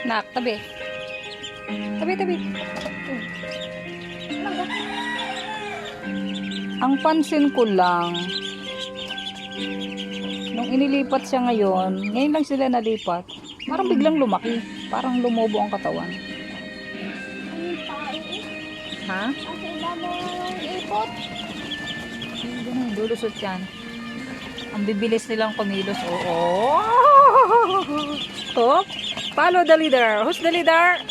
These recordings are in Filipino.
Nak, tabi. Tabi, tabi. Ang pansin ko lang, nung inilipat siya ngayon lang sila nalipat, parang biglang lumaki. Parang lumobo ang katawan. Ha? Kasi iba mo ipot. Ganun, lulusot yan. Ang bibilis nilang kumilos. Oo. Oh, follow the leader. Who's the leader?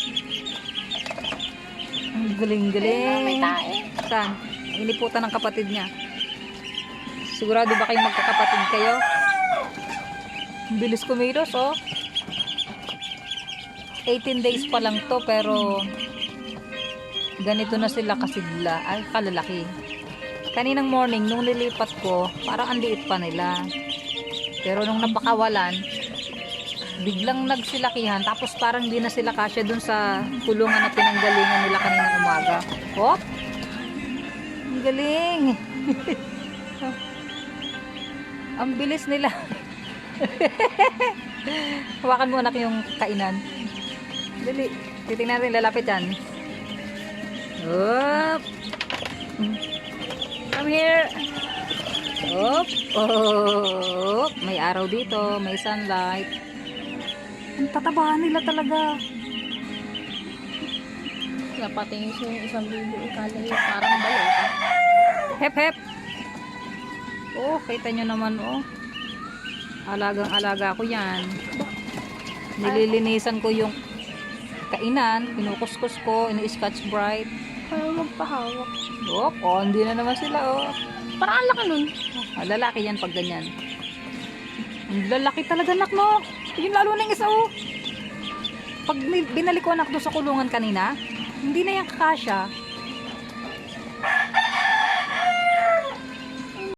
Ang galing-galing. May tae. Saan? Iniputan ng kapatid niya. Sigurado ba kayong magkakapatid kayo? Ang bilis kumilos, oh. 18 days pa lang to, pero ganito na sila kasigla. Ay, kalalaki. Kaninang morning, nung nilipat ko, parang ang liit pa nila. Pero nung napakawalan, biglang nagsilakihan. Tapos parang di na sila kasya dun sa kulungan na pinanggalingan nila kaninang umaga. Hop! Ang galing! Ang bilis nila. Hawakan mo anak yung kainan. Dali. Titingnan natin, lalapit yan. Hop! Come here! Hop! Oh! May araw dito. May sunlight. Ang tatabahan nila talaga. Napatingin siya yung isang bibo. Ikala yung parang balota. Hep, hep! Oh, kita nyo naman, oh. Alagang-alaga ko yan. Nililinisan ko yung kainan. Kinukuskus ko. Ini-scotch bright. Kaya magpahawak. Hop! Oh, hindi na naman sila, oh. Parang ang laki nun. Ah, lalaki yan pag ganyan. Ang lalaki talaga, anak, no? Yung lalo na yung isa, oh. Pag binalik ko anak doon sa kulungan kanina, hindi na yung kakasya.